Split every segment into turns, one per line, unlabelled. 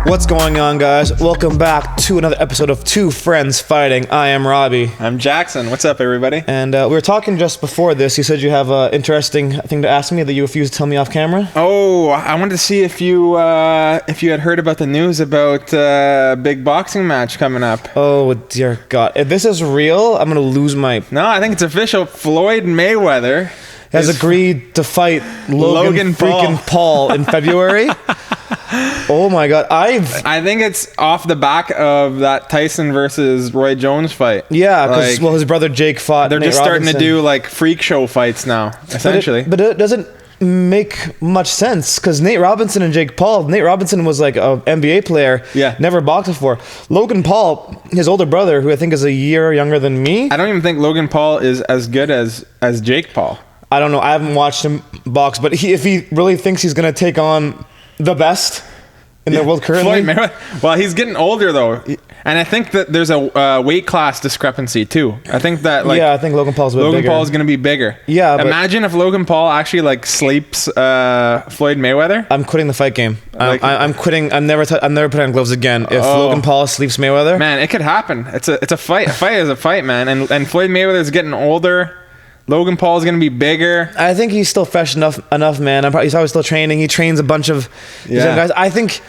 What's going on, guys? Welcome back to another episode of Two Friends Fighting. I am Robbie.
I'm Jackson. What's up, everybody?
And we were talking just before this. You said you have an interesting thing to ask me that you refused to tell me off camera.
Oh, I wanted to see if you had heard about the news about a big boxing match coming up.
Oh, dear God. If this is real, I'm going to lose my...
No, I think it's official. Floyd Mayweather
has agreed to fight Logan freaking Paul in February. Oh my God, I
think it's off the back of that Tyson versus Roy Jones fight.
Yeah, because his brother Jake fought.
They're
Nate
just starting
Robinson.
to do like freak show fights now, essentially.
But it doesn't make much sense because Nate Robinson and Jake Paul. Nate Robinson was like an NBA player.
Yeah,
never boxed before. Logan Paul, his older brother, who I think is a year younger than me.
I don't even think Logan Paul is as good as Jake Paul.
I don't know. I haven't watched him box, but if he really thinks he's going to take on the best in the world currently.
Well, he's getting older though, and I think that there's a weight class discrepancy too. I think that I think
Logan Paul's bigger.
Logan Paul is going to be bigger.
Yeah,
imagine if Logan Paul actually sleeps Floyd Mayweather.
I'm quitting the fight game. I'm quitting. I'm never putting on gloves again. If Logan Paul sleeps Mayweather,
man, it could happen. It's a fight. A fight is a fight, man. And Floyd Mayweather is getting older. Logan Paul is going to be bigger.
I think he's still fresh enough, man. He's always still training. He trains a bunch of young guys. I think.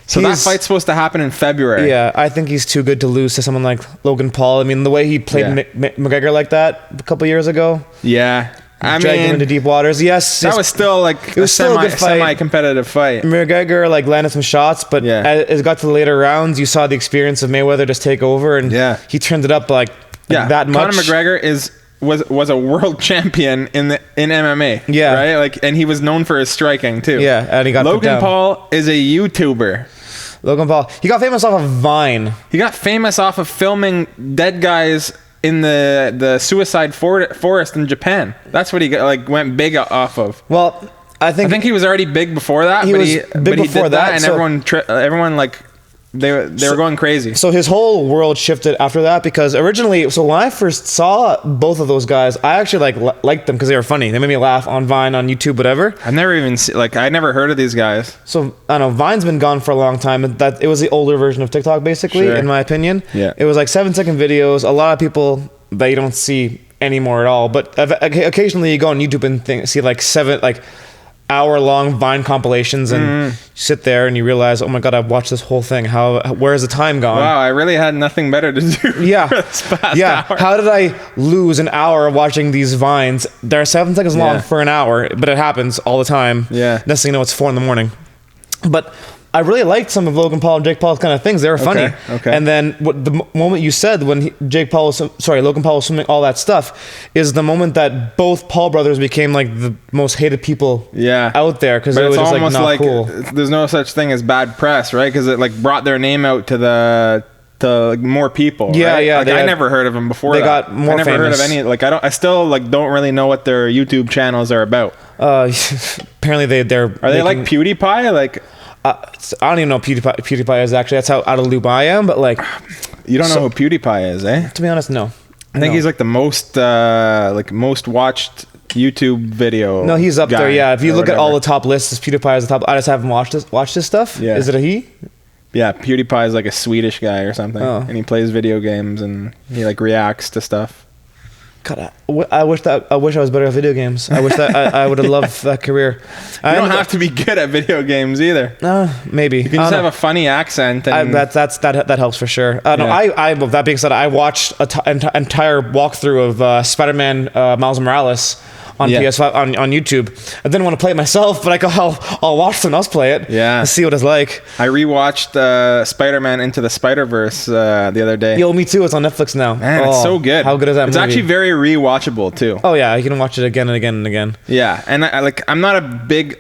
So that fight's supposed to happen in February.
Yeah, I think he's too good to lose to someone like Logan Paul. I mean, the way he played McGregor like that a couple years ago.
Yeah.
Dragged him into deep waters. Yes.
That was still it was still a good fight. Semi-competitive fight.
McGregor landed some shots, but as it got to the later rounds, you saw the experience of Mayweather just take over, and he turned it up that much.
Conor McGregor was a world champion in MMA. Yeah. Right? And he was known for his striking too.
Yeah, and he got
Logan Paul is a YouTuber.
Logan Paul. He got famous off of Vine.
He got famous off of filming dead guys in the suicide forest in Japan. That's what he went big off of.
Well, I think
he was already big before that.
He was big before that,
and everyone they were going crazy.
So his whole world shifted after that because originally, so when I first saw both of those guys, I actually liked them because they were funny. They made me laugh on Vine, on YouTube, whatever.
I've never even I never heard of these guys.
So I don't know, Vine's been gone for a long time. That it was the older version of TikTok, basically, in my opinion.
Yeah,
it was 7-second videos. A lot of people that you don't see anymore at all. But occasionally you go on YouTube and see 7 hour-long Vine compilations, and you sit there and you realize, oh my God, I've watched this whole thing. Where has the time gone?
Wow, I really had nothing better to do.
Yeah,
this past hour.
How did I lose an hour watching these Vines? They're 7 seconds long for an hour, but it happens all the time.
Yeah,
next thing you know, it's 4 a.m. But I really liked some of Logan Paul and Jake Paul's kind of things. They were funny.
Okay.
And then the moment you said when Logan Paul was filming all that stuff is the moment that both Paul brothers became the most hated people out there because it was just not cool.
There's no such thing as bad press, right? Because it brought their name out to more people.
Yeah,
right?
yeah.
I never heard of them before.
They got more famous.
I never heard of any. I still don't really know what their YouTube channels are about.
Apparently they're.
Are they like PewDiePie?
I don't even know who PewDiePie is actually. That's how out of the loop I am. But
you don't know who PewDiePie is, eh?
To be honest, no.
I think he's the most most watched YouTube video.
No, he's up there. Yeah, if you look at all the top lists, PewDiePie is the top. I just haven't watched this stuff.
Yeah.
Is it a he?
Yeah, PewDiePie is a Swedish guy or something, and he plays video games and he reacts to stuff.
God, I wish I was better at video games. I wish that I would have loved that career.
You don't have to be good at video games either.
Maybe
you can just have a funny accent. And
that helps for sure. That being said, I watched an entire walkthrough of Spiderman Miles Morales on PS5 on YouTube. I didn't want to play it myself, but I'll watch someone else play it.
Yeah,
and see what it's like.
I rewatched Spider-Man Into the Spider-Verse the other day.
Yo, me too. It's on Netflix now.
Man, it's so good.
How good is that movie?
It's actually very rewatchable too.
Oh yeah, you can watch it again and again and again.
Yeah, and I'm not a big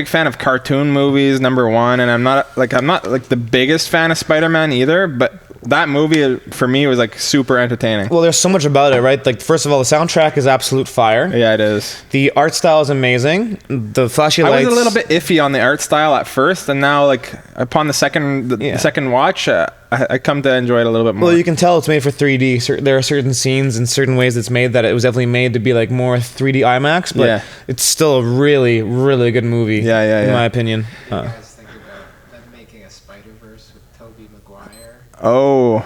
fan of cartoon movies, number one, and I'm not the biggest fan of Spider-Man either, but that movie for me was like super entertaining.
Well, there's so much about it, right? Like, first of all, the soundtrack is absolute fire.
Yeah, it is.
The art style is amazing. The flashy lights.
I was a little bit iffy on the art style at first, and now, like, upon the second watch, I come to enjoy it a little bit more.
Well, you can tell it's made for 3D. There are certain scenes and certain ways it's made that it was definitely made to be like more 3D IMAX, but it's still a really, really good movie. In my opinion.
What do you guys think about them making a Spider-Verse with Tobey Maguire,
Oh,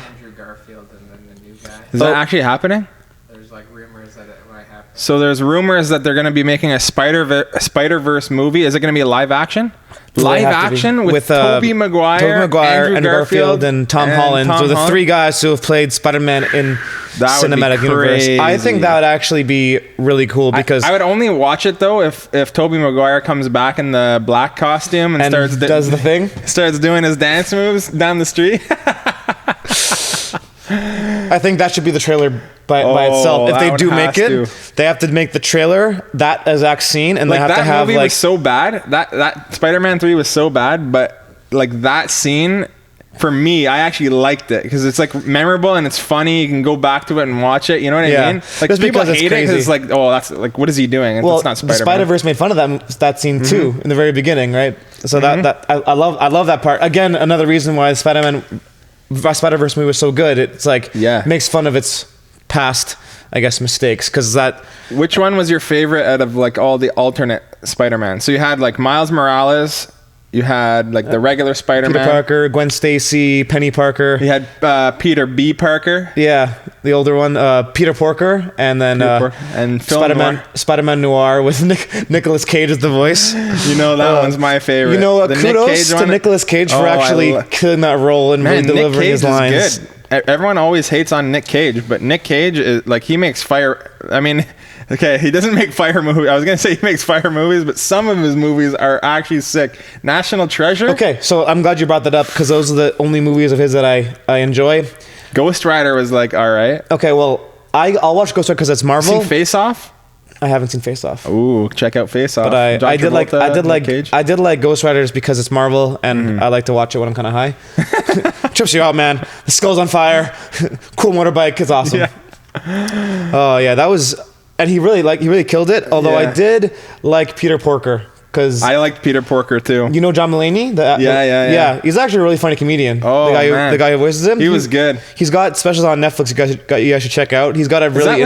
Andrew Garfield, and then the new guy?
is that actually happening?
There's like rumors that it might happen.
So there's rumors that they're going to be making a Spider-Verse movie. Is it going to be a live action? Live action with Tobey Maguire,
Andrew Garfield, and Tom Holland. So the three guys who have played Spider-Man in cinematic universe. I think that would actually be really cool because
I would only watch it though if Tobey Maguire comes back in the black costume and
does the thing,
starts doing his dance moves down the street.
I think that should be the trailer by itself. If they do make it, they have to make the trailer that exact scene, and
like,
they have to have
movie was so bad. That Spider-Man 3 was so bad, but like that scene for me, I actually liked it because it's like memorable and it's funny. You can go back to it and watch it. You know what I mean? Like
just
people
because
hate it because it's like, oh, that's like, what is he doing?
Well,
it's not Spider-Man.
The Spider-Verse made fun of that scene too in the very beginning, right? So that I love that part. Again, another reason why Spider-Verse movie was so good. It's like makes fun of its past, I guess, mistakes. Because
which one was your favorite out of like all the alternate Spider-Man? So you had like Miles Morales, you had like the regular Spider-Man,
Peter Parker, Gwen Stacy, Penny Parker.
You had Peter B. Parker.
Yeah, the older one, Peter Porker, and then
and
Spider-Man Noir with Nicolas Cage as the voice.
You know that one's my favorite.
You know, kudos to Nicolas Cage for actually killing that role and really delivering his lines.
Is good. Everyone always hates on Nick Cage, but Nick Cage is like, he makes fire. I mean, okay, he doesn't make fire movies. I was gonna say he makes fire movies, but some of his movies are actually sick. National Treasure.
Okay, so I'm glad you brought that up because those are the only movies of his that I enjoy.
Ghost Rider was like all right.
Okay, well I'll watch Ghost Rider because it's Marvel.
Seen Face Off?
I haven't seen Face Off.
Ooh, check out Face Off.
But I did like Ghost Riders because it's Marvel and I like to watch it when I'm kind of high. Trips you out, man. The skull's on fire. Cool motorbike. It's awesome.
Yeah.
Oh yeah, that was, and he really killed it. Although I did like Peter Porker. Because
I liked Peter Porker too.
You know John Mulaney?
Yeah.
He's actually a really funny comedian.
Oh,
the guy who voices him.
He was good.
He's got specials on Netflix. You guys should check out. He's got a really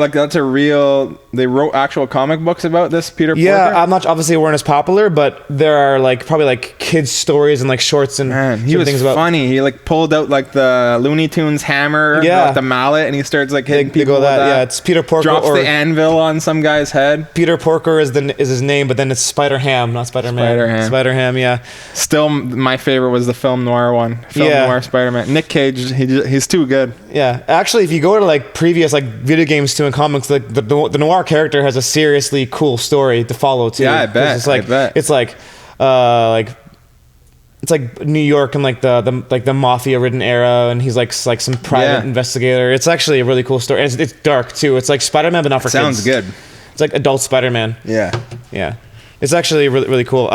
that's a real. They wrote actual comic books about this Peter Porker.
Yeah, I'm not obviously weren't as popular, but there are like probably like kids stories and like shorts and
he was funny. He like pulled out like the Looney Tunes hammer, the mallet, and he starts like hitting people with that.
Yeah, it's Peter Porker.
Drops the anvil on some guy's head.
Peter Porker is his name, but then it's Spider-Ham, not Spider-Man. Spider-Ham, yeah.
Still, my favorite was the film noir one. Noir Spider-Man. Nick Cage, he's too good.
Yeah, actually, if you go to like previous like video games too and comics, like the noir character has a seriously cool story to follow too.
Yeah, I bet.
It's like New York and like the mafia-ridden era, and he's like some private investigator. It's actually a really cool story. And it's dark too. It's like Spider-Man, but not for kids.
Sounds good.
It's like adult Spider-Man.
Yeah.
It's actually really, really cool.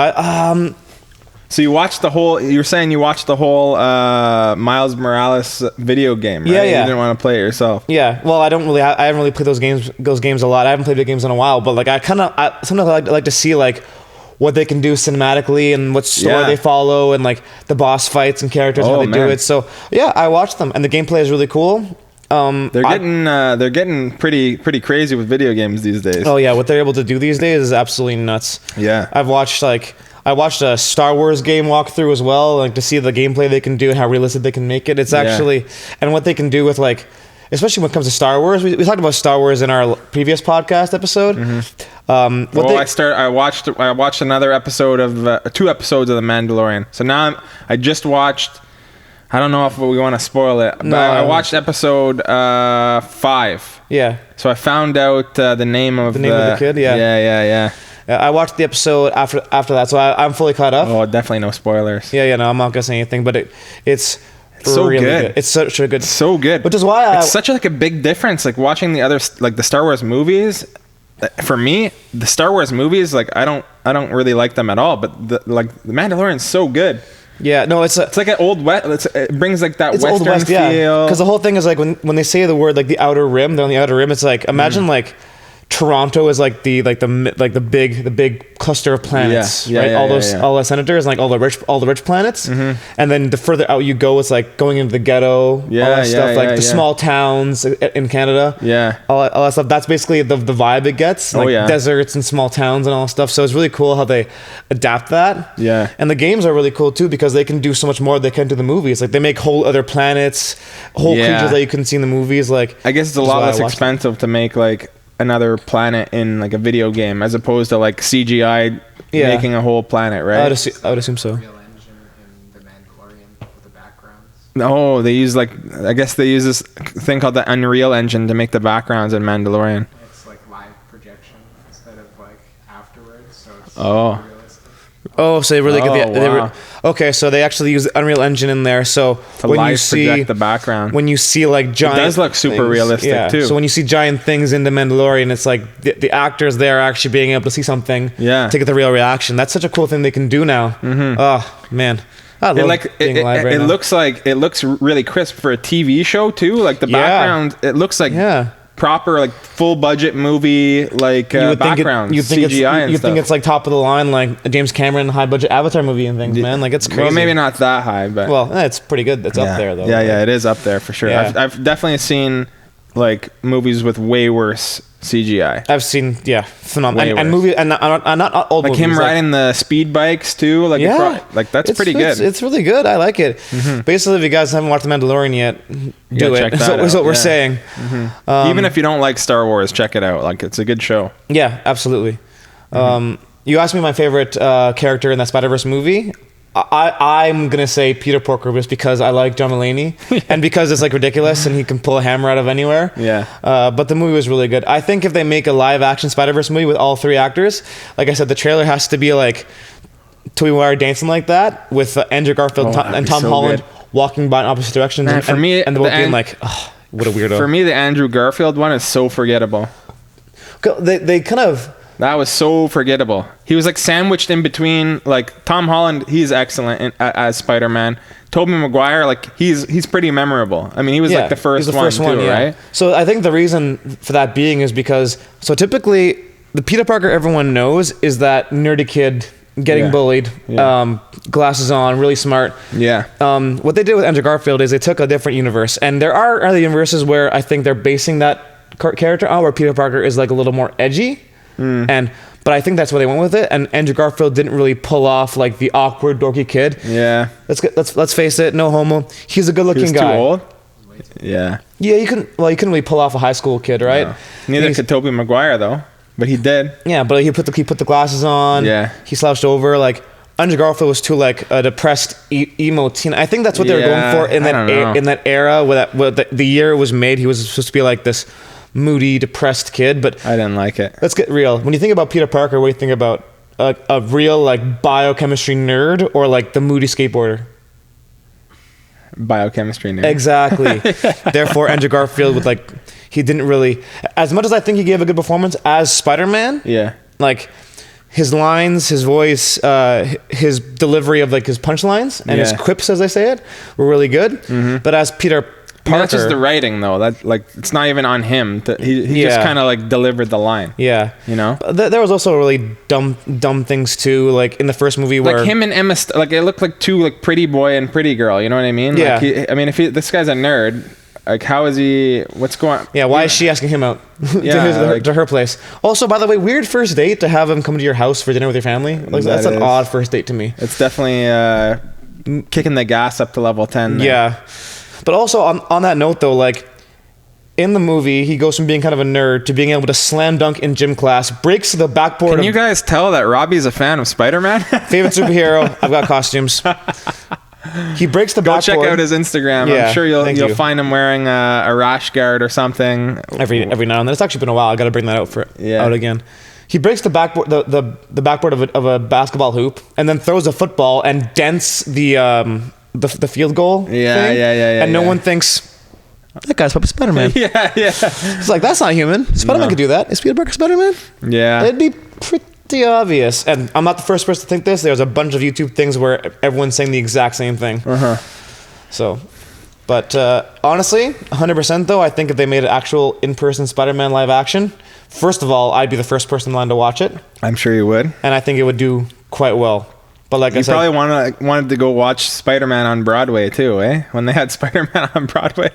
So you watched the whole. You're saying you watched the whole Miles Morales video game, right?
Yeah.
You didn't want to play it yourself.
Yeah. Well, I haven't really played those games a lot. I haven't played the games in a while. But like, sometimes I like to see like what they can do cinematically and what story they follow and like the boss fights and characters how they do it. So yeah, I watched them and the gameplay is really cool.
They're getting pretty crazy with video games these days.
Oh yeah, what they're able to do these days is absolutely nuts.
Yeah,
I watched a Star Wars game walkthrough as well, like to see the gameplay they can do and how realistic they can make it. It's actually and what they can do with like, especially when it comes to Star Wars. We talked about Star Wars in our previous podcast episode.
I watched another episode of 2 episodes of The Mandalorian. So now I just watched. I don't know if we want to spoil it, but I watched episode 5.
Yeah.
So I found out the name of
the kid.
Yeah.
I watched the episode after that, so I'm fully caught up.
Oh, definitely no spoilers.
Yeah. No, I'm not gonna say anything, but it's
so
really
good.
It's such a good.
So good.
Which is why
it's such like a big difference. Like watching the other like the Star Wars movies. For me, the Star Wars movies, like I don't really like them at all. But the Mandalorian's so good.
Yeah, no, it's
like an old west. It brings like that Western
old West,
feel.
Because the whole thing is like when they say the word like the outer rim, they're on the outer rim. It's like imagine like Toronto is like the big cluster of planets, right? All the senators, and like all the rich planets, and then the further out you go, it's like going into the ghetto, all that stuff, like the small towns in Canada, all that stuff. That's basically the vibe it gets, like deserts and small towns and all that stuff. So it's really cool how they adapt that. Yeah, and the games are really cool too because they can do so much more than they can do the movies. Like they make whole other planets, whole creatures that you couldn't see in the movies. Like
I guess it's a lot less expensive to make like another planet in like a video game as opposed to like CGI making a whole planet, right?
I would assume so.
Unreal Engine in the Mandalorian with the backgrounds.
No, they use I guess they use this thing called the Unreal Engine to make the backgrounds in Mandalorian.
It's like live projection instead of like afterwards, so it's realistic.
Oh, so they really get okay, so they actually use the Unreal Engine in there. So
to when you see project the background,
when you see like giant,
it does look super realistic too.
So when you see giant things in the Mandalorian, it's like the actors there are actually being able to see something, to get the real reaction. That's such a cool thing they can do now. Oh man.
It looks really crisp for a TV show too. Like the background, it looks like proper like full budget movie background CGI and
you
stuff.
think it's like top of the line like a James Cameron high budget Avatar movie and things, man. Like it's crazy.
Well, maybe not that high, but
it's pretty good. It's up there though.
Yeah, it is up there for sure. I've definitely seen like movies with way worse CGI.
I've seen phenomenal and movies and not old
like
movies,
him riding the speed bikes too. Like that's pretty good.
It's really good. I like it. Basically, if you guys haven't watched The Mandalorian yet, do it. That's what we're saying.
Even if you don't like Star Wars, check it out. Like it's a good show.
Yeah, absolutely. You asked me my favorite character in that Spider-Verse movie. I'm gonna say Peter Porker just because I like John Mulaney and because it's like ridiculous and he can pull a hammer out of anywhere. But the movie was really good. I think if they make a live action Spider-Verse movie with all three actors, like I said, the trailer has to be like Tobey Maguire dancing like that with Andrew Garfield and Tom Holland walking by in opposite directions, and for me, and the both being like, oh, what a weirdo.
For me, the Andrew Garfield one is so forgettable.
They kind of.
That was so forgettable. He was like sandwiched in between. Like Tom Holland, he's excellent as Spider-Man. Tobey Maguire, like he's pretty memorable. I mean, he was like the first one too, right?
So I think the reason for that being is because typically the Peter Parker everyone knows is that nerdy kid getting bullied, glasses on, really smart. What they did with Andrew Garfield is they took a different universe, and there are other universes where I think they're basing that character on, where Peter Parker is like a little more edgy. But I think that's where they went with it, and Andrew Garfield didn't really pull off like the awkward dorky kid. Let's face it, no homo. He's a good-looking guy.
Too old.
You couldn't really pull off a high school kid, right?
No. Neither could Tobey Maguire though, but he did.
But he put the glasses on. He slouched over. Like Andrew Garfield was too like a depressed emo teen. I think that's what they were going for in that era where the year it was made. He was supposed to be like this moody, depressed kid, but
I didn't like it.
Let's get real. When you think about Peter Parker, what do you think about? A real like biochemistry nerd or like the moody skateboarder?
Biochemistry nerd.
Exactly. Therefore, Andrew Garfield with like he didn't really, as much as I think he gave a good performance as Spider-Man. Like his lines, his voice, his delivery of like his punchlines and his quips, as they say it, were really good. But as Peter Parker,
that's just the writing though. That like it's not even on him. He just kind of like delivered the line. You know.
There was also really dumb things too. Like in the first movie, where
like him and Emma, like it looked like two like pretty boy and pretty girl. You know what I mean? Like this guy's a nerd. Like how is he? What's going?
Why is she asking him out to her place? Also, by the way, weird first date to have him come to your house for dinner with your family. Like that's an odd first date to me.
It's definitely kicking the gas up to level 10. There.
But also on that note though, like in the movie, he goes from being kind of a nerd to being able to slam dunk in gym class, breaks the backboard.
Can you guys tell that Robbie's a fan of Spider-Man?
Favorite superhero. I've got costumes. He breaks the backboard.
Go check out his Instagram. I'm sure you'll find him wearing a rash guard or something.
Every now and then. It's actually been a while. I got to bring that out again. He breaks the backboard, the backboard of a basketball hoop, and then throws a football and dents the field goal thing. And no one thinks that guy's probably Spider-Man. It's like that's not human. Spider-Man could do that. Is Peter Parker Spider-Man? It'd be pretty obvious. And I'm not the first person to think this. There's a bunch of YouTube things where everyone's saying the exact same thing. So, but honestly, 100% though, I think if they made an actual in-person Spider-Man live action, first of all, I'd be the first person in line to watch it.
I'm sure you would.
And I think it would do quite well. But like I said,
you probably wanted to go watch Spider-Man on Broadway too, eh? When they had Spider-Man on Broadway.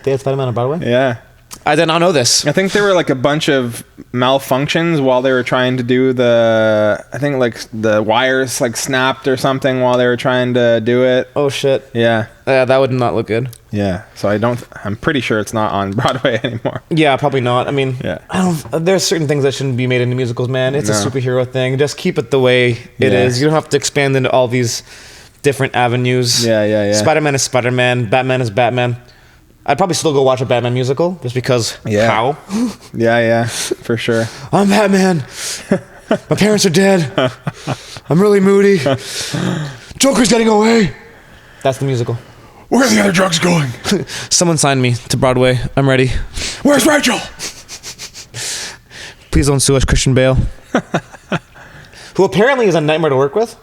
They had Spider-Man on Broadway?
Yeah.
I did not know this.
I think there were like a bunch of malfunctions while they were trying to do I think like the wires like snapped or something while they were trying to do it.
Oh shit.
Yeah.
Yeah, that would not look good.
Yeah. So I'm pretty sure it's not on Broadway anymore.
Yeah, probably not. I mean,
yeah.
There's certain things that shouldn't be made into musicals, man. It's a superhero thing. Just keep it the way it is. You don't have to expand into all these different avenues.
Yeah.
Spider-Man is Spider-Man. Batman is Batman. I'd probably still go watch a Batman musical just because.
Yeah.
How?
Yeah, for sure.
I'm Batman. My parents are dead. I'm really moody. Joker's getting away. That's the musical.
Where are the other drugs going?
Someone sign me to Broadway. I'm ready.
Where's Rachel?
Please don't sue us, Christian Bale. Who apparently is a nightmare to work with.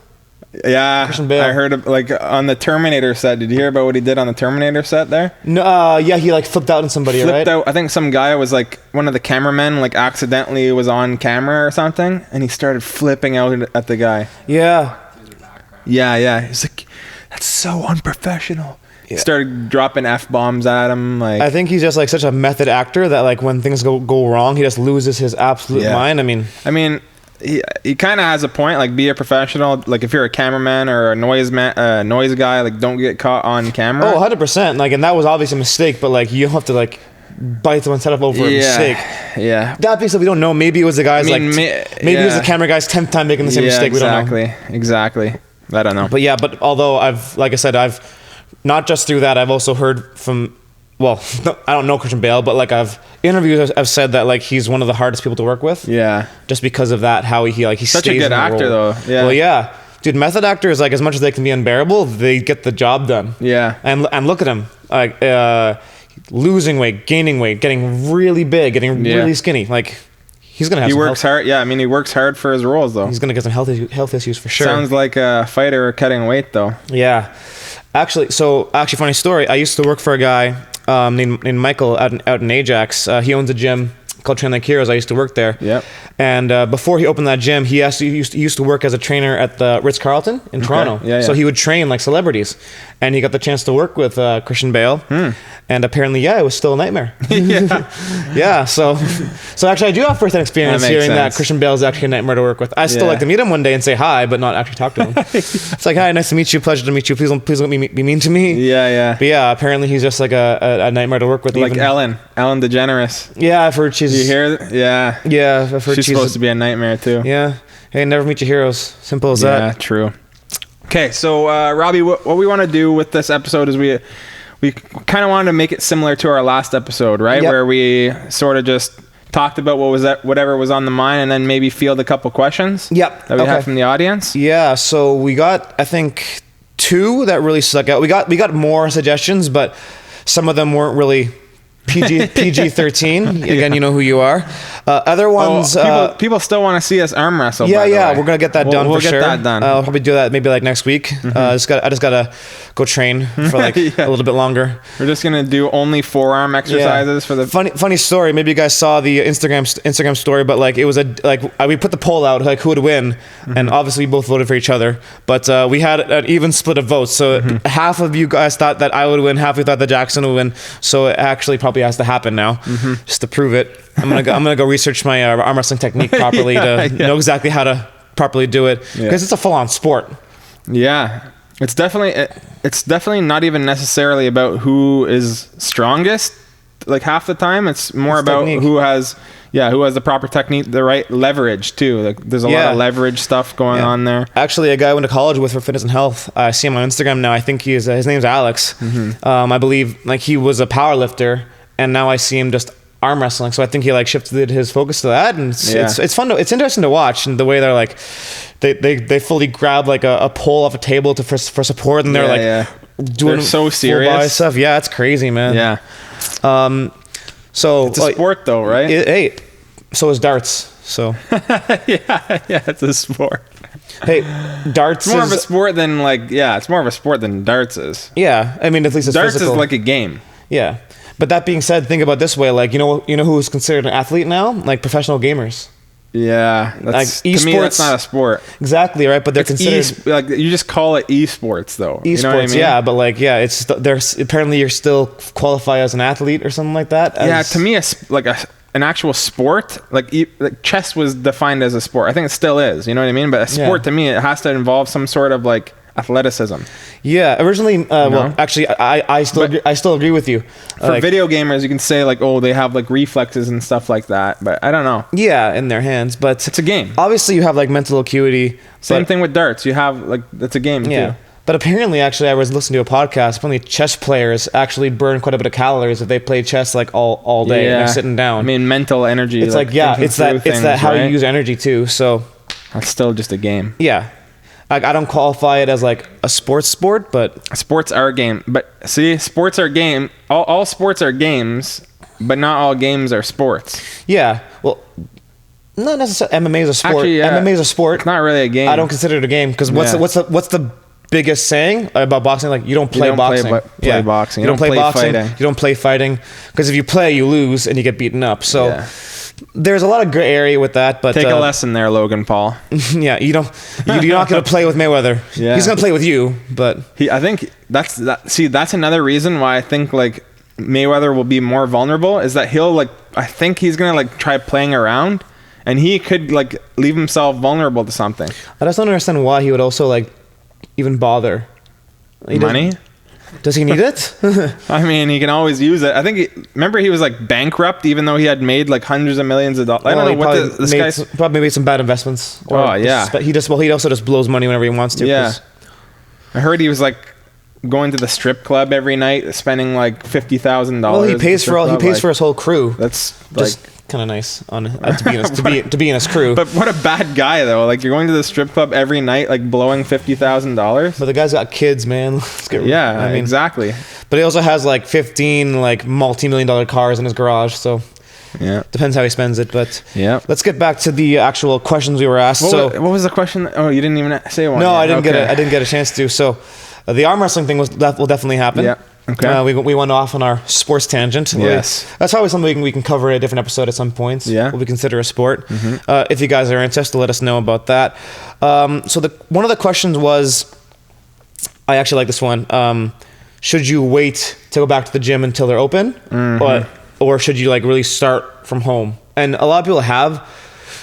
Yeah,
Christian Bale.
I heard like on the Terminator set. Did you hear about what he did on the Terminator set there?
No, yeah, he like flipped out on somebody, right?
I think some guy was like one of the cameramen, like accidentally was on camera or something, and he started flipping out at the guy.
Yeah.
Yeah. He's like, that's so unprofessional. Yeah. He started dropping F-bombs at him. Like,
I think he's just like such a method actor that like when things go wrong, he just loses his absolute mind. I mean.
He kind of has a point. Like, be a professional. Like, if you're a cameraman or a noise guy, like, don't get caught on camera.
Oh, 100%. Like, and that was obviously a mistake, but like, you don't have to like bite someone's head up over a mistake.
Yeah.
That being said, we don't know. Maybe it was the guy's maybe it was the camera guy's 10th time making the same mistake. We don't know.
Exactly. I don't know.
But although I've not just through that, I've also heard from. Well, I don't know Christian Bale, but like interviews I've said that like he's one of the hardest people to work with.
Yeah.
Just because of that, how he's
such a good actor though. Yeah.
Well, yeah, dude, method actors, like as much as they can be unbearable, they get the job done.
Yeah.
And look at him, like losing weight, gaining weight, getting really big, getting really skinny. Like he's gonna have.
He works hard. Yeah, I mean he works hard for his roles though.
He's gonna get some health issues for sure.
Sounds like a fighter cutting weight though.
Yeah. Actually, funny story. I used to work for a guy named Michael out in Ajax. He owns a gym called Train Like Heroes. I used to work there.
Yep.
And before he opened that gym, he used to work as a trainer at the Ritz-Carlton in Toronto.
Yeah.
So he would train like celebrities, and he got the chance to work with Christian Bale. And apparently, it was still a nightmare. Yeah. So actually, I do have first-hand experience hearing that Christian Bale is actually a nightmare to work with. I still like to meet him one day and say hi, but not actually talk to him. It's like, hi, nice to meet you. Pleasure to meet you. Please don't be mean to me.
Yeah.
But yeah, apparently he's just like a nightmare to work with.
Like Ellen DeGeneres.
Yeah, I've heard she's.
You hear? Yeah.
Yeah, I've heard
she's supposed to be a nightmare too.
Yeah. Hey, never meet your heroes. Simple as that.
Yeah, true. Okay, so Robbie, what we want to do with this episode is we kind of wanted to make it similar to our last episode, right?
Yep.
Where we sort of just talked about whatever was on the mind, and then maybe field a couple questions.
Yep.
That we have from the audience.
Yeah. So we got, I think, 2 that really stuck out. We got more suggestions, but some of them weren't really PG-13. Again, you know who you are. Other ones.
People still want to see us arm wrestle.
Yeah. We're gonna get that done for sure.
We'll get that done.
I'll probably do that maybe like next week. I just gotta go train for like a little bit longer.
We're just gonna do only forearm exercises for the.
Funny story. Maybe you guys saw the Instagram story, but like it was we put the poll out like who would win, and obviously we both voted for each other. But we had an even split of votes. So half of you guys thought that I would win, half of you thought that Jackson would win. So it actually probably has to happen now, just to prove it. I'm gonna go research my arm wrestling technique properly to know exactly how to properly do it, because it's a full-on sport.
Yeah, it's definitely not even necessarily about who is strongest. Like half the time, it's more about technique. who has the proper technique, the right leverage too. Like there's a lot of leverage stuff going on there. Actually,
a guy I went to college with for fitness and health. I see him on Instagram now. I think his name's Alex. I believe like he was a power lifter, and now I see him just arm wrestling. So I think he like shifted his focus to that, and it's fun. It's interesting to watch, and the way they're like, they fully grab like a pole off a table for support, and they're doing
they're so serious
full body stuff. Yeah, it's crazy, man.
Yeah.
So
it's a sport though, right?
So is darts. So
yeah, it's a sport.
hey, darts
It's more
is
of a sport than it's more of a sport than darts is.
yeah. I mean, at least it's
Darts
physical.
is like a game.
Yeah. But that being said, think about it this way, like you know who's considered an athlete now? Like professional gamers.
Yeah,
Like
to me, that's not a sport.
Exactly, right? But they're considered
like you just call it esports, though.
esports.
You know what I mean?
Yeah, but like it's there's apparently you're still qualify as an athlete or something like that.
Yeah, to me, an actual sport, like chess was defined as a sport. I think it still is. You know what I mean? But a sport to me, it has to involve some sort of like athleticism.
Yeah, originally, well, actually, I still agree with you.
For video gamers, you can say like, oh, they have like reflexes and stuff like that, but I don't know.
Yeah, in their hands, but
it's a game.
Obviously, you have like mental acuity.
Same thing with darts. You have like it's a game too.
But apparently, actually, I was listening to a podcast. Apparently, chess players actually burn quite a bit of calories if they play chess like all day and they're sitting down.
I mean, mental energy.
It's like it's that how you use energy too. So
that's still just a game.
Yeah. Like I don't qualify it as like a sport, but
sports are a game. But see, sports are game. All sports are games, but not all games are sports.
Yeah. Well, not necessarily. MMA is a sport.
Actually,
MMA is a sport.
It's not really a game.
I don't consider it a game because what's the biggest saying about boxing? Like you don't play boxing.
Play boxing.
You don't play boxing.
Fighting.
You don't play fighting because if you play, you lose and you get beaten up. So. There's a lot of gray area with that, but
take a lesson there, Logan Paul.
Yeah, you're not going to play with Mayweather. Yeah. He's going to play with you, but
I think that's another reason why I think like Mayweather will be more vulnerable is that I think he's going to like try playing around and he could like leave himself vulnerable to something.
I just don't understand why he would also like even bother.
Money?
Does he need it?
I mean, he can always use it. I think remember he was like bankrupt even though he had made like hundreds of millions of dollars. I don't know what this guy's
probably made some bad investments. He also just blows money whenever he wants to.
Yeah. I heard he was like going to the strip club every night, spending like $50,000.
Well, he pays for his whole crew.
That's
just kind of nice to be in his crew.
But what a bad guy though! Like you're going to the strip club every night, like blowing $50,000.
But the guy's got kids, man.
Exactly.
But he also has like 15 like multi-million-dollar cars in his garage. So depends how he spends it. But let's get back to the actual questions we were asked.
What was the question? Oh, you didn't even say one.
No, I didn't get a chance to. So the arm wrestling thing will definitely happen.
Yeah. Okay.
We went off on our sports tangent.
Yes.
That's probably something we can cover in a different episode at some point.
Yeah.
What we consider a sport. Mm-hmm. If you guys are interested, let us know about that. So one of the questions was, I actually like this one. Should you wait to go back to the gym until they're open, or should you like really start from home? And a lot of people have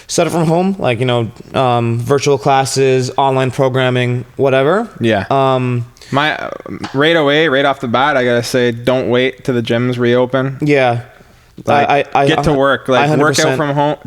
started from home, like virtual classes, online programming, whatever.
Yeah. Right off the bat, I gotta say, don't wait till the gyms reopen.
Yeah,
I get to work. Like work out from home.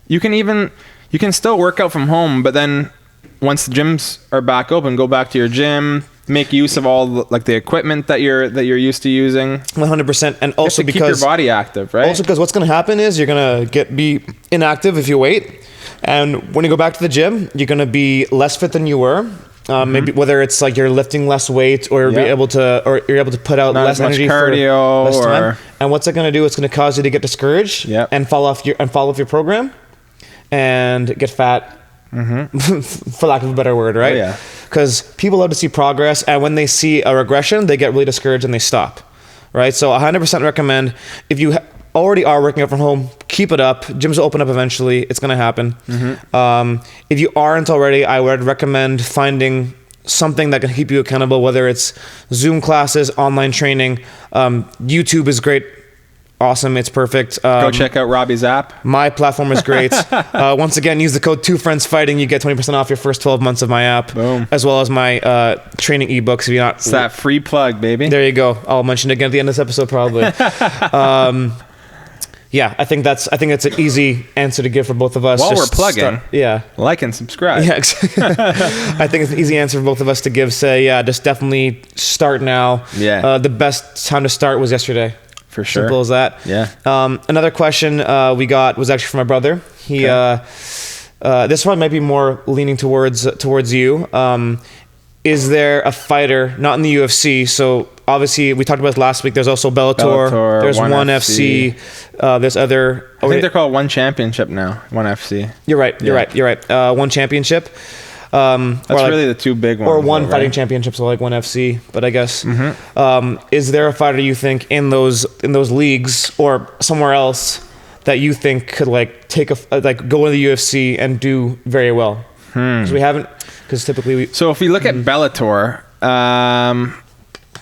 You can still work out from home, but then once the gyms are back open, go back to your gym. Make use of all the equipment that you're used to using.
100%, and also because
keep your body active, right?
Also because what's going to happen is you're going to be inactive if you wait, and when you go back to the gym, you're going to be less fit than you were. Maybe whether it's like you're lifting less weight or you're able to put out less energy
cardio
for less time. And what's it going to do? It's going to cause you to get discouraged and fall off your program and get fat. For lack of a better word, right?
Oh, yeah.
Because people love to see progress, and when they see a regression, they get really discouraged and they stop, right? So 100% recommend, if you already are working out from home, keep it up. Gyms will open up eventually. It's going to happen. If you aren't already, I would recommend finding something that can keep you accountable, whether it's Zoom classes, online training. YouTube is great. Awesome. It's perfect.
Go check out Robbie's app.
My platform is great. Once again, use the code 2FriendsFighting. You get 20% off your first 12 months of my app.
Boom.
As well as my training ebooks. If you're not,
it's that free plug, baby.
There you go. I'll mention it again at the end of this episode, probably. I think it's an easy answer to give for both of us.
While we're plugging, like and subscribe.
Yeah, I think it's an easy answer for both of us to give. Say, just definitely start now.
Yeah.
The best time to start was yesterday.
For sure.
Simple as that.
Yeah.
Another question we got was actually from my brother. This one might be more leaning towards you. is there a fighter not in the UFC? So obviously we talked about this last week. There's also Bellator. There's ONE FC. There's other.
I think they're called ONE Championship now. ONE FC.
You're right. ONE Championship.
That's really the two big ones.
Or ONE Fighting Championship, so like ONE FC. But I guess is there a fighter you think in those leagues or somewhere else that you think could like take go to the UFC and do very well? Because we haven't. Because typically
So if we look at Bellator,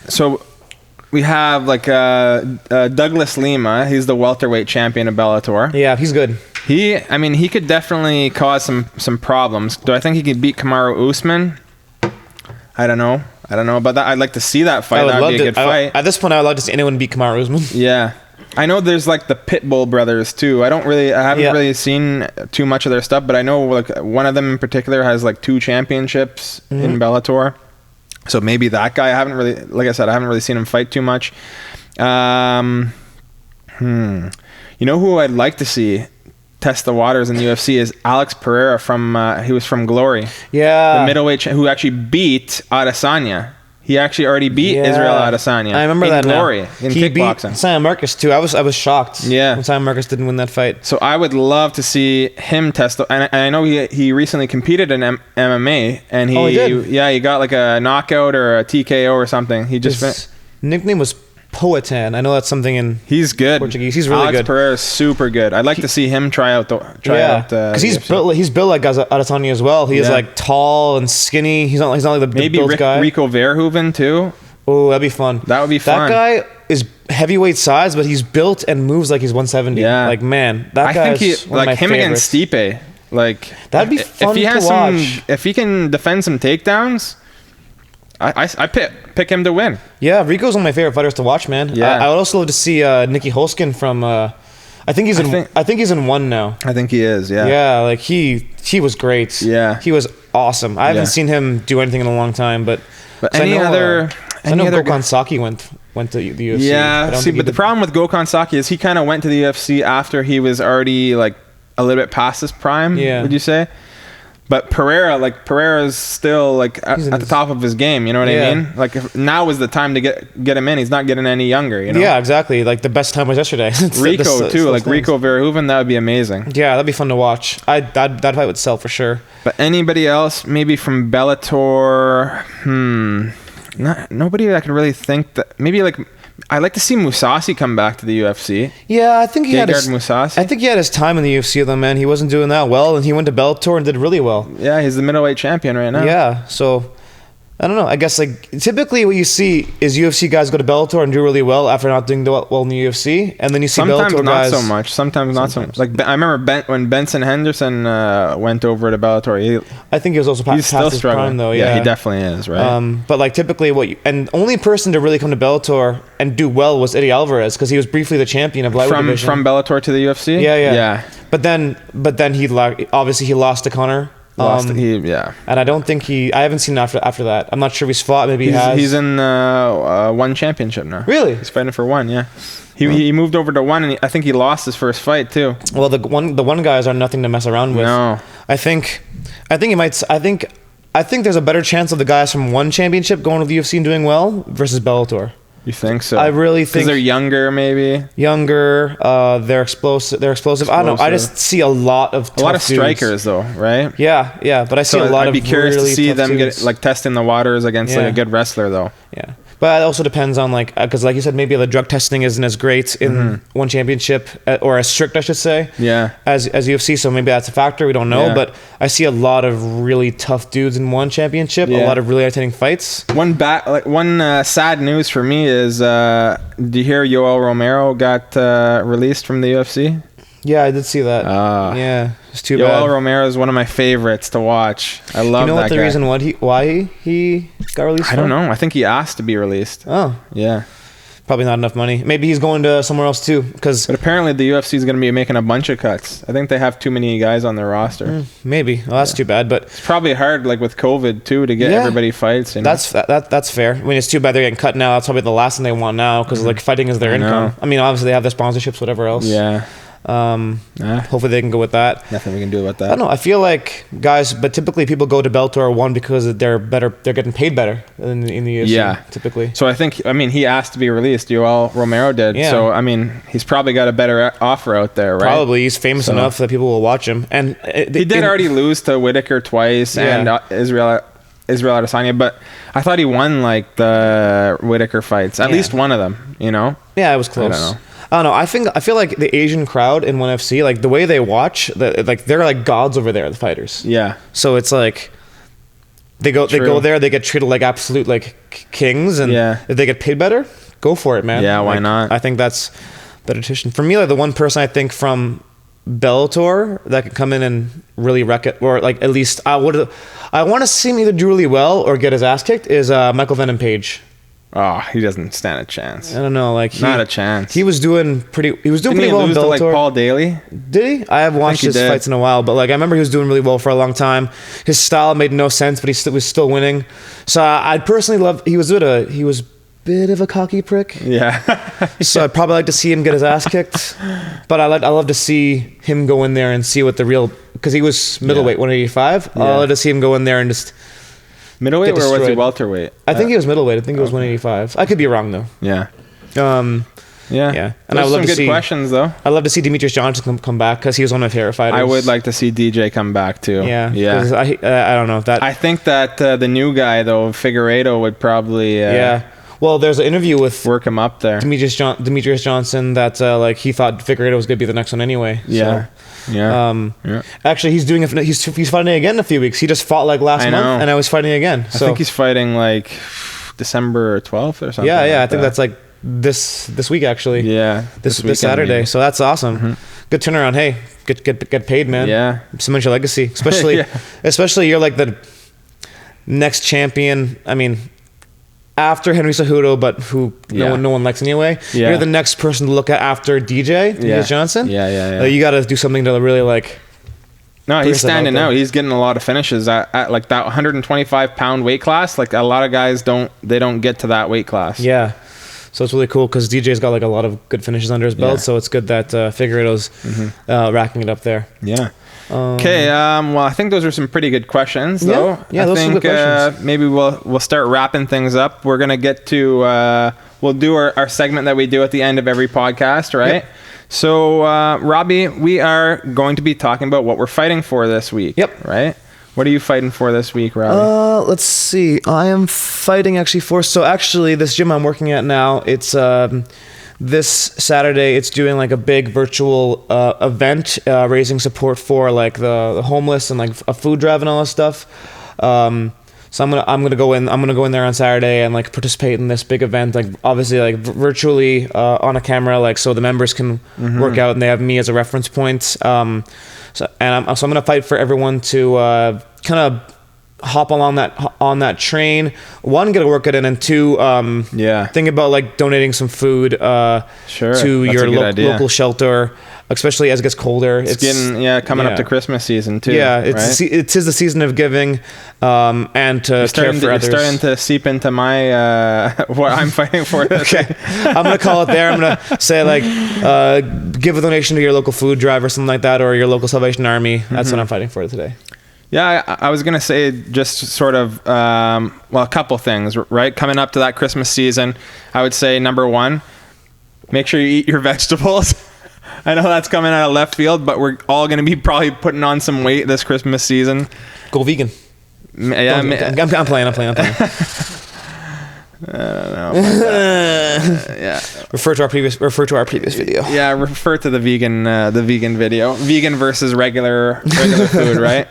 so we have like Douglas Lima. He's the welterweight champion of Bellator.
Yeah, he's good.
He could definitely cause some problems. Do I think he could beat Kamaru Usman? I don't know about that. I'd like to see that fight. That would be a good fight.
At this point, I would love to see anyone beat Kamaru Usman.
Yeah. I know there's like the Pitbull brothers too. I haven't really seen too much of their stuff, but I know like one of them in particular has like 2 championships in Bellator. So maybe that guy. I haven't really seen him fight too much. You know who I'd like to see test the waters in the UFC is Alex Pereira he was from Glory.
Yeah.
The middleweight who actually beat Adesanya. He actually already beat Israel Adesanya.
I remember that
Glory
now.
In
he
kickboxing.
Beat Sam Marcus too. I was shocked.
Yeah.
When Sam Marcus didn't win that fight.
So I would love to see him test. And I know he recently competed in MMA, and he did. Yeah, he got like a knockout or a TKO or something. He just
his nickname was Poatan. I know that's something in
he's good.
Portuguese. He's really
Alex
good.
Pereira is super good. I'd like to see him try out.
Because he's built like Adesanya as well. He is like tall and skinny. He's not like the
maybe
built guy.
Rico Verhoeven too.
Oh, that'd be fun.
That would be fun.
That guy is heavyweight size, but he's built and moves like he's 170.
Yeah.
Like, man, that guy is one of my
him
favorites.
against Stipe. Like,
that'd be fun to watch.
If he can defend some takedowns, I pick him to win.
Yeah, Rico's one of my favorite fighters to watch, man.
Yeah.
I would also love to see Nicky Holskin from. I think he's in ONE now.
I think he is. Yeah.
Yeah, like he was great.
Yeah.
He was awesome. I haven't seen him do anything in a long time, but
any other
Gokhan Saki went to the UFC.
Yeah. But the problem with Gokhan Saki is he kind of went to the UFC after he was already like a little bit past his prime.
Yeah.
Would you say? But Pereira's still like at the top of his game. You know what I mean? Like now is the time to get him in. He's not getting any younger. You know?
Yeah, exactly. Like the best time was yesterday.
Rico too. Like Rico Verhoeven, that would be amazing.
Yeah, that'd be fun to watch. That fight would sell for sure.
But anybody else, maybe from Bellator? Nobody I can really think that. Maybe like I'd like to see Mousasi come back to the UFC.
Yeah, I think he had
Mousasi.
I think he had his time in the UFC though, man. He wasn't doing that well, and he went to Bellator and did really well.
Yeah, he's the middleweight champion right now.
Yeah, so I don't know. I guess like typically what you see is UFC guys go to Bellator and do really well after not doing well in the UFC, and then you see
sometimes
Bellator
not
guys.
So much. Sometimes not so much. Like I remember when Benson Henderson went over to Bellator.
I think he was also past his prime though. Yeah,
he definitely is, right?
But like typically and only person to really come to Bellator and do well was Eddie Alvarez because he was briefly the champion of lightweight division.
From Bellator to the UFC.
Yeah. But then he obviously he lost to Connor. And I don't think I haven't seen him after that. I'm not sure if he's fought. Maybe he has.
He's in ONE Championship now.
Really?
He's fighting for ONE. Yeah. He moved over to ONE, and I think he lost his first fight too.
Well, the one guys are nothing to mess around with.
No.
I think he might. I think there's a better chance of the guys from ONE Championship going to the UFC and doing well versus Bellator.
You think so?
I really think
because they're younger, maybe.
They're explosive. I don't know. I just see a lot of
strikers, though, right?
Yeah. But I see a lot of.
I'd be curious
really
to see them
dudes.
get like testing the waters against like a good wrestler, though.
Yeah. But it also depends on because like you said, maybe the drug testing isn't as great in ONE Championship or as strict, I should say.
Yeah.
As UFC, so maybe that's a factor. We don't know, but I see a lot of really tough dudes in ONE Championship. A lot of really entertaining fights.
One sad news for me is, did you hear Yoel Romero got released from the UFC?
Yeah, I did see that. Yeah, it's too bad.
Yoel Romero is one of my favorites to watch. I love that guy. You know what
the reason why he got released?
I don't know. I think he asked to be released.
Oh.
Yeah.
Probably not enough money. Maybe he's going to somewhere else too. But
apparently the UFC is going to be making a bunch of cuts. I think they have too many guys on their roster.
Maybe. Well, that's too bad. But
it's probably hard, like with COVID too, to get everybody fights. You know?
That's fair. I mean, it's too bad they're getting cut now. That's probably the last thing they want now because like fighting is their income. I mean, obviously they have their sponsorships, whatever else.
Yeah.
Hopefully they can go with that.
Nothing we can do about that.
I don't know. I feel like guys, but typically people go to Bellator one because they're better. They're getting paid better in the UFC.
Yeah,
typically.
So he asked to be released. Yoel Romero did.
Yeah.
So he's probably got a better offer out there, right?
Probably. He's famous enough that people will watch him. And
he did already lose to Whitaker twice and Israel Adesanya, but I thought he won like the Whitaker fights, at least one of them. Yeah,
it was close. I don't know. I feel like the Asian crowd in ONE FC, like the way they watch, like they're like gods over there, the fighters.
Yeah.
So it's like they go there, they get treated like absolute like kings, and if they get paid better, go for it, man.
Yeah, why not?
I think that's better decision for me. Like the one person I think from Bellator that could come in and really wreck it, or like at least I want to see him either do really well or get his ass kicked, is Michael Venom Page.
Oh, he doesn't stand a chance.
I don't know, like
not a chance.
He was doing pretty well in Bellator.
To like Paul Daly?
Did he? I haven't watched his fights in a while, but like I remember he was doing really well for a long time. His style made no sense, but he was still winning. So I'd personally love. He was a bit of a cocky prick.
Yeah.
So I'd probably like to see him get his ass kicked, but I love to see him go in there and see what the real, because he was middleweight 185. I love to see him go in there and just.
Middleweight or was he welterweight?
I think he was middleweight. I think it was 185. I could be wrong though.
Yeah.
Yeah. And
I would love to see questions though.
I'd love to see Demetrius Johnson come back because he was one of my favorite fighters.
I would like to see DJ come back too.
Yeah. I don't know if that.
I think that the new guy though, Figueiredo, would probably.
Well, there's an interview with
work him up there.
Demetrius Johnson that like he thought Figueiredo was going to be the next one anyway.
Yeah.
So. Actually, he's doing it. He's fighting again in a few weeks. He just fought like last month, and I was fighting again. So
I think he's fighting like December 12th or something.
Yeah. I think that's like this week actually.
Yeah,
this Saturday. Maybe. So that's awesome. Mm-hmm. Good turnaround. Hey, get paid, man.
Yeah,
cement your legacy, especially you're like the next champion. I mean, after Henry Cejudo, but who no one likes anyway. Yeah. You're the next person to look at after DJ Johnson.
Yeah.
You got to do something to really like.
No, he's standing out. He's getting a lot of finishes at like that 125 pound weight class. Like a lot of guys don't get to that weight class.
Yeah. So it's really cool because DJ's got like a lot of good finishes under his belt. So it's good that Figueiredo's racking it up there.
Yeah. Okay, well, I think those are some pretty good questions, though.
Yeah, those are good questions.
Maybe we'll start wrapping things up. We're gonna get to we'll do our segment that we do at the end of every podcast, right? Yep. So, Robbie, we are going to be talking about what we're fighting for this week. Yep. Right. What are you fighting for this week, Robbie?
Let's see. I am fighting actually this gym I'm working at now. It's this Saturday, it's doing like a big virtual event, raising support for like the homeless and like a food drive and all that stuff. So I'm gonna go in there on Saturday and like participate in this big event, like obviously like virtually on a camera, like so the members can work out and they have me as a reference point. So I'm gonna fight for everyone to kind of hop on that train. One, get a workout in, and two, think about like donating some food to your local shelter, especially as it gets colder.
It's getting coming up to Christmas season too.
Yeah, it is the season of giving, and to care for others.
You're starting to seep into my what I'm fighting for.
Okay, I'm gonna call it there. I'm gonna say like give a donation to your local food drive or something like that, or your local Salvation Army. That's what I'm fighting for today.
Yeah, I was going to say just sort of, a couple things, right? Coming up to that Christmas season, I would say number one, make sure you eat your vegetables. I know that's coming out of left field, but we're all going to be probably putting on some weight this Christmas season.
Go vegan.
Yeah,
I'm playing.
I don't know. Yeah.
Refer to our previous video.
Yeah, refer to the vegan video. Vegan versus regular food, right?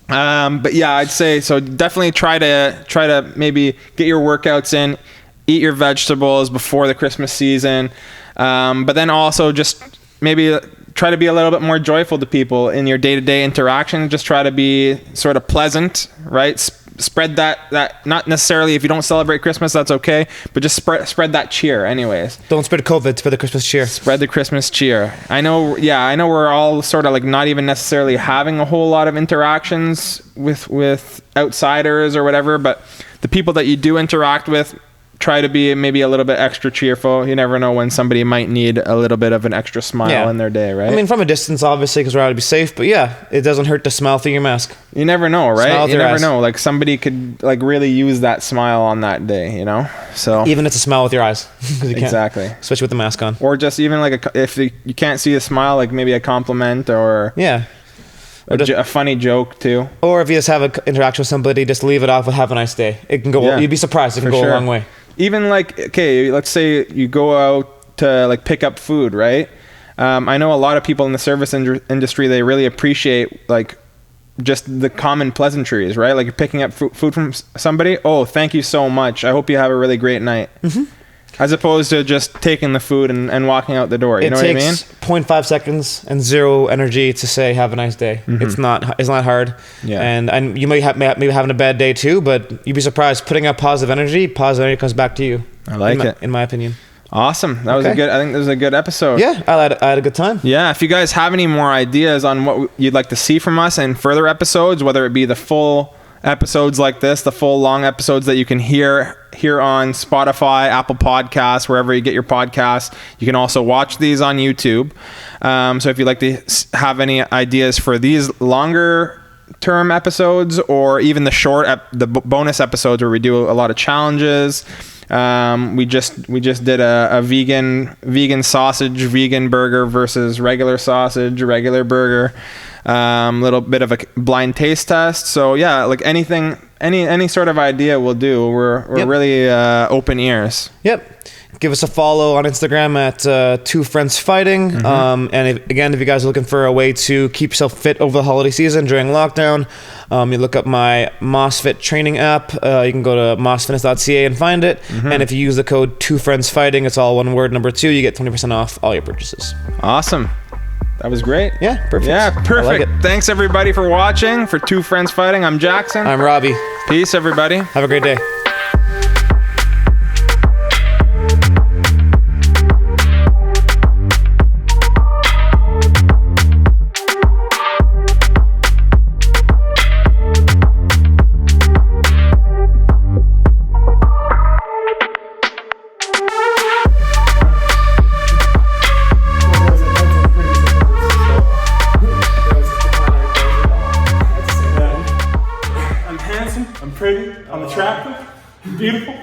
But yeah, I'd say so. Definitely try to maybe get your workouts in, eat your vegetables before the Christmas season. But then also just maybe try to be a little bit more joyful to people in your day-to-day interaction. Just try to be sort of pleasant, right? Spread that not necessarily if you don't celebrate Christmas, that's okay, but just spread that cheer anyways.
Don't spread COVID, spread the Christmas cheer.
Spread the Christmas cheer. I know we're all sort of like not even necessarily having a whole lot of interactions with outsiders or whatever, but the people that you do interact with, try to be maybe a little bit extra cheerful. You never know when somebody might need a little bit of an extra smile in their day, right?
I mean, from a distance, obviously, because we're out to be safe. But yeah, it doesn't hurt to smile through your mask.
You never know, right? You never know. Like somebody could like really use that smile on that day, you know? So
even if it's a smile with your eyes. You
exactly.
Especially with the mask on.
Or just even like if you can't see a smile, like maybe a compliment or a funny joke too.
Or if you just have an interaction with somebody, just leave it off with "Have a nice day." It can go. Yeah. You'd be surprised. It can go a long way.
Even like, okay, let's say you go out to like pick up food, right? I know a lot of people in the service industry, they really appreciate like just the common pleasantries, right? Like you're picking up food from somebody. Oh, thank you so much. I hope you have a really great night. Mm-hmm. As opposed to just taking the food and walking out the door. You know what I mean? It takes
0.5 seconds and zero energy to say "Have a nice day." Mm-hmm. It's not hard. Yeah. And you maybe having a bad day too, but you'd be surprised. Putting out positive energy comes back to you.
I like it.
In my opinion.
Awesome. I think that was a good episode.
Yeah, I had a good time.
Yeah, if you guys have any more ideas on what you'd like to see from us in further episodes, whether it be the full episodes like this, the full long episodes that you can hear on Spotify, Apple Podcasts, wherever you get your podcasts. You can also watch these on YouTube. So if you'd like to have any ideas for these longer term episodes, or even the bonus episodes where we do a lot of challenges. We just did a vegan sausage, vegan burger versus regular sausage, regular burger. Little bit of a blind taste test. So yeah, like anything, any sort of idea we'll do. We're really open ears.
Yep. Give us a follow on Instagram at Two Friends Fighting. Mm-hmm. And if you guys are looking for a way to keep yourself fit over the holiday season during lockdown, you look up my MOSFit training app. You can go to mosfitness.ca and find it. Mm-hmm. And if you use the code Two Friends Fighting, it's all one word, number 2, you get 20% off all your purchases.
Awesome. That was great.
Yeah, perfect.
Yeah, perfect. Like Thanks everybody for watching. For Two Friends Fighting, I'm Jackson.
I'm Robbie.
Peace, everybody.
Have a great day.
I'm pretty, I'm attractive, I'm beautiful.